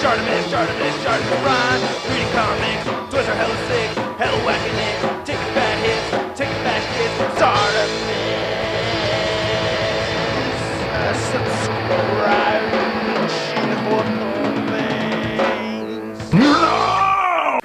ShartimusPrime. Reading comics, toys are hella sick, hella whacking it. Taking bad hits, taking bad shit. Subscribe for more things.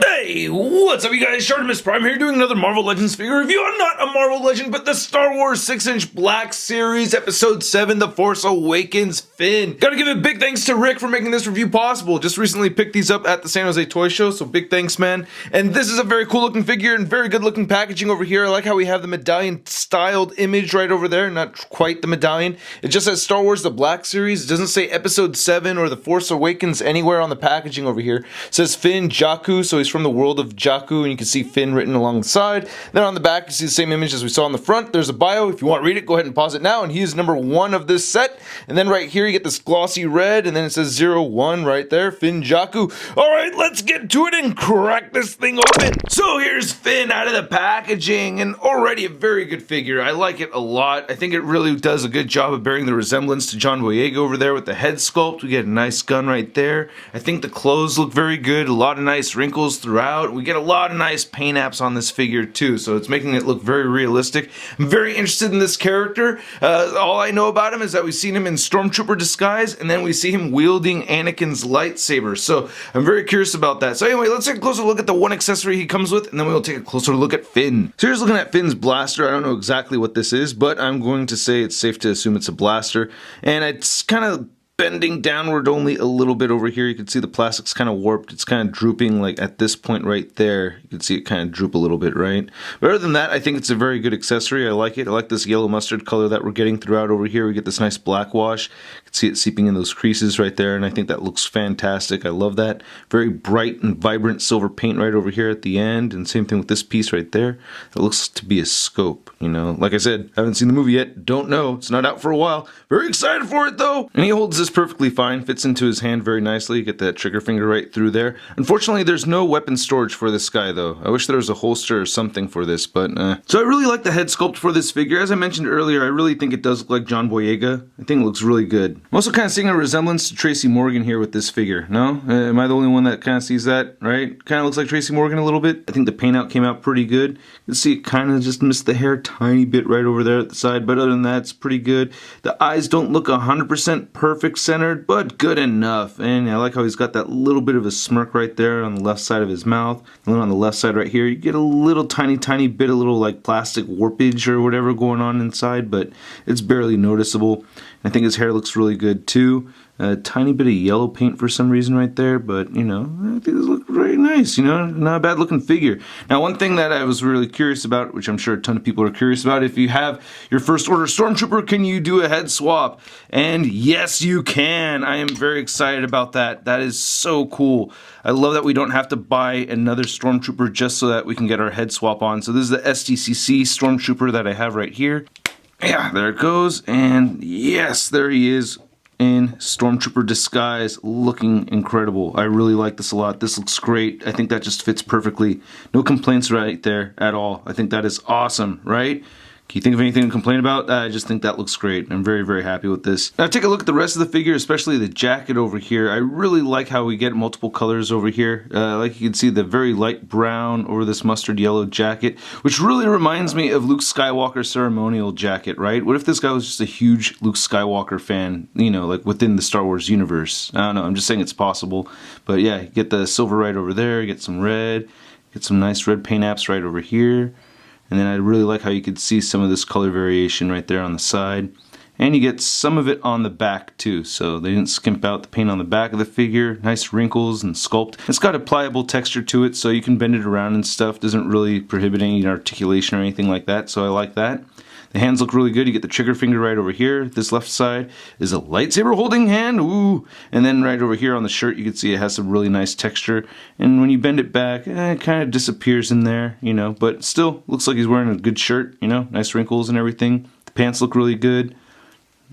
Hey, what's up you guys? ShartimusPrime here doing another Marvel Legends figure review. I'm not a Marvel Legend, but the Star Wars 6-inch Black Series Episode 7, The Force Awakens Finn. Gotta give a big thanks to Rick for making this review possible. Just recently picked these up at the San Jose Toy Show, so big thanks, man. And this is a very cool looking figure and very good looking packaging over here. I like how we have the medallion styled image right over there. Not quite the medallion. It just says Star Wars The Black Series. It doesn't say Episode 7 or The Force Awakens anywhere on the packaging over here. It says Finn Jakku, so he's from the world of Jakku, and you can see Finn written along the side. Then on the back, you see the same image as we saw on the front. There's a bio. If you want to read it, go ahead and pause it now. And he is number 1 of this set. And then right here, you get this glossy red, and then it says 01 right there, Finn Jakku. All right, let's get to it and crack this thing open. So here's Finn out of the packaging, and already a very good figure. I like it a lot. I think it really does a good job of bearing the resemblance to John Boyega over there with the head sculpt. We get a nice gun right there. I think the clothes look very good. A lot of nice wrinkles throughout. We get a lot of nice paint apps on this figure too, so it's making it look very realistic. I'm very interested in this character. All I know about him is that we've seen him in Stormtrooper disguise, and then we see him wielding Anakin's lightsaber, so I'm very curious about that. So anyway, let's take a closer look at the one accessory he comes with, and then we'll take a closer look at Finn. So here's looking at Finn's blaster. I don't know exactly what this is, but I'm going to say it's safe to assume it's a blaster, and it's kind of bending downward only a little bit over here. You can see the plastic's kind of warped. It's kind of drooping like at this point right there. You can see it kind of droop a little bit, right? But other than that, I think it's a very good accessory. I like it. I like this yellow mustard color that we're getting throughout over here. We get this nice black wash. You can see it seeping in those creases right there, and I think that looks fantastic. I love that. Very bright and vibrant silver paint right over here at the end, and same thing with this piece right there. It looks to be a scope, you know. Like I said, I haven't seen the movie yet. Don't know. It's not out for a while. Very excited for it though. And he holds this perfectly fine, fits into his hand very nicely. Get that trigger finger right through there. Unfortunately, there's no weapon storage for this guy though. I wish there was a holster or something for this, but So I really like the head sculpt for this figure. As I mentioned earlier, I really think it does look like John Boyega. I think it looks really good. I'm also kind of seeing a resemblance to Tracy Morgan here with this figure. No? Am I the only one that kind of sees that, right? Kind of looks like Tracy Morgan a little bit. I think the paint out came out pretty good. You can see it kind of just missed the hair a tiny bit right over there at the side, but other than that, it's pretty good. The eyes don't look 100% perfect centered, but good enough. And I like how he's got that little bit of a smirk right there on the left side of his mouth. And then on the left side right here, you get a little tiny bit, a little like plastic warpage or whatever going on inside, but it's barely noticeable. I think his hair looks really good too. A tiny bit of yellow paint for some reason right there, but you know, I think this looks very nice, you know, not a bad looking figure. Now, one thing that I was really curious about, which I'm sure a ton of people are curious about, if you have your First Order Stormtrooper, can you do a head swap? And yes, you can. I am very excited about that. That is so cool. I love that we don't have to buy another Stormtrooper just so that we can get our head swap on. So this is the SDCC Stormtrooper that I have right here. Yeah, there it goes, and yes, there he is in Stormtrooper disguise, looking incredible. I really like this a lot. This looks great. I think that just fits perfectly. No complaints right there at all. I think that is awesome, right? Can you think of anything to complain about? I just think that looks great. I'm very, very happy with this. Now take a look at the rest of the figure, especially the jacket over here. I really like how we get multiple colors over here. Like you can see the very light brown over this mustard yellow jacket, which really reminds me of Luke Skywalker's ceremonial jacket, right? What if this guy was just a huge Luke Skywalker fan, you know, like within the Star Wars universe? I don't know, I'm just saying it's possible. But yeah, you get the silver right over there, you get some red, get some nice red paint apps right over here. And then I really like how you could see some of this color variation right there on the side. And you get some of it on the back too, so they didn't skimp out the paint on the back of the figure. Nice wrinkles and sculpt. It's got a pliable texture to it, so you can bend it around and stuff. Doesn't really prohibit any articulation or anything like that, so I like that. The hands look really good. You get the trigger finger right over here. This left side is a lightsaber holding hand. Ooh. And then right over here on the shirt, you can see it has some really nice texture. And when you bend it back, it kind of disappears in there, you know. But still, looks like he's wearing a good shirt, you know. Nice wrinkles and everything. The pants look really good.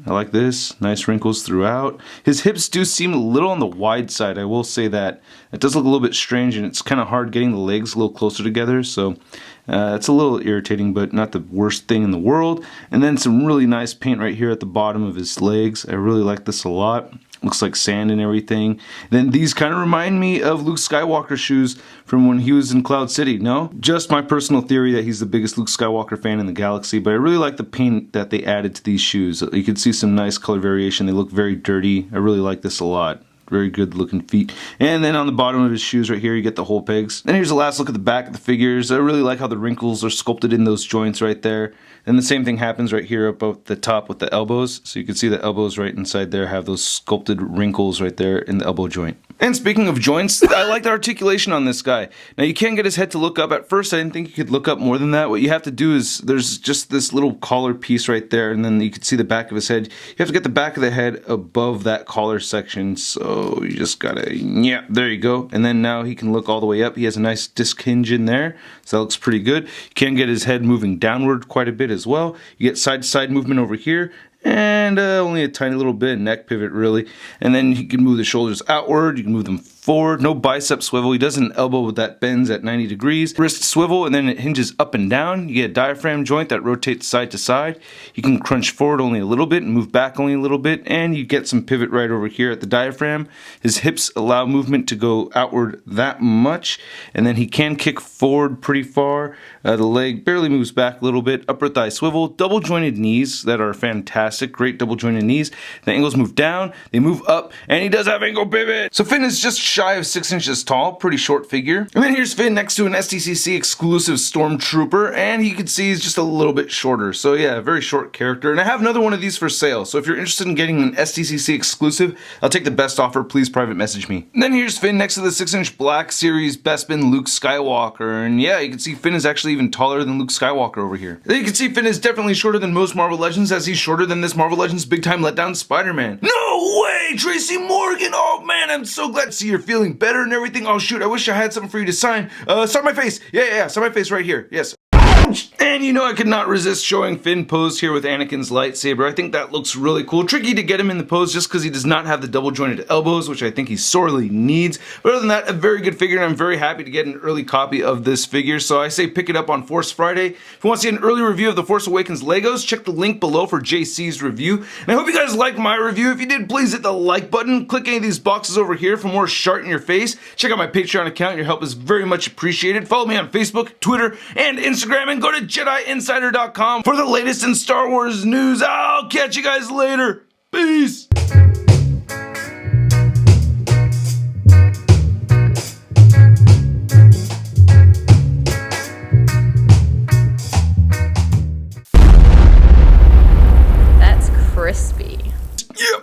I like this. Nice wrinkles throughout. His hips do seem a little on the wide side, I will say that. It does look a little bit strange, and it's kind of hard getting the legs a little closer together, so it's a little irritating, but not the worst thing in the world. And then some really nice paint right here at the bottom of his legs. I really like this a lot. looks like sand and everything. Then these kind of remind me of Luke Skywalker's shoes from when he was in Cloud City. No? Just my personal theory that he's the biggest Luke Skywalker fan in the galaxy, but I really like the paint that they added to these shoes. You can see some nice color variation. They look very dirty. I really like this a lot. Very good looking feet. And then on the bottom of his shoes right here, you get the hole pegs. Then here's the last look at the back of the figures. I really like how the wrinkles are sculpted in those joints right there. And the same thing happens right here above the top with the elbows. So you can see the elbows right inside there have those sculpted wrinkles right there in the elbow joint. And speaking of joints, I like the articulation on this guy. Now you can't get his head to look up. At first I didn't think you could look up more than that. What you have to do is, there's just this little collar piece right there, and then you can see the back of his head. You have to get the back of the head above that collar section, so you just gotta, yeah, there you go. And then now he can look all the way up. He has a nice disc hinge in there, so that looks pretty good. You can get his head moving downward quite a bit as well. You get side to side movement over here, and only a tiny little bit, neck pivot really. And then you can move the shoulders outward, you can move them forward, no bicep swivel. He does an elbow that bends at 90 degrees. Wrist swivel, and then it hinges up and down. You get a diaphragm joint that rotates side to side. You can crunch forward only a little bit and move back only a little bit, and you get some pivot right over here at the diaphragm. His hips allow movement to go outward that much, and then he can kick forward pretty far. The leg barely moves back a little bit. Upper thigh swivel, double jointed knees that are fantastic. Great double jointed knees. The ankles move down, they move up, and he does have ankle pivot. So Finn is just shy of 6 inches tall, pretty short figure. And then here's Finn next to an STCC exclusive Stormtrooper, and you can see he's just a little bit shorter. So yeah, a very short character. And I have another one of these for sale. So if you're interested in getting an STCC exclusive, I'll take the best offer. Please private message me. And then here's Finn next to the 6-inch Black Series Bespin Luke Skywalker. And yeah, you can see Finn is actually even taller than Luke Skywalker over here. Then you can see Finn is definitely shorter than most Marvel Legends, as he's shorter than this Marvel Legends Big Time Letdown Spider-Man. No way, Tracy Morgan! Oh man, I'm so glad to see you're feeling better and everything. Oh shoot, I wish I had something for you to sign. Sign my face. Yeah, sign my face right here. Yes. And you know I could not resist showing Finn posed here with Anakin's lightsaber. I think that looks really cool. Tricky to get him in the pose just because he does not have the double jointed elbows, which I think he sorely needs. But other than that, a very good figure, and I'm very happy to get an early copy of this figure. So I say pick it up on Force Friday. If you want to see an early review of the Force Awakens Legos, check the link below for JC's review. And I hope you guys liked my review. If you did, please hit the like button. Click any of these boxes over here for more Shart in your face. Check out my Patreon account. Your help is very much appreciated. Follow me on Facebook, Twitter, and Instagram, and go to JediInsider.com for the latest in Star Wars news. I'll catch you guys later. Peace. That's crispy. Yeah.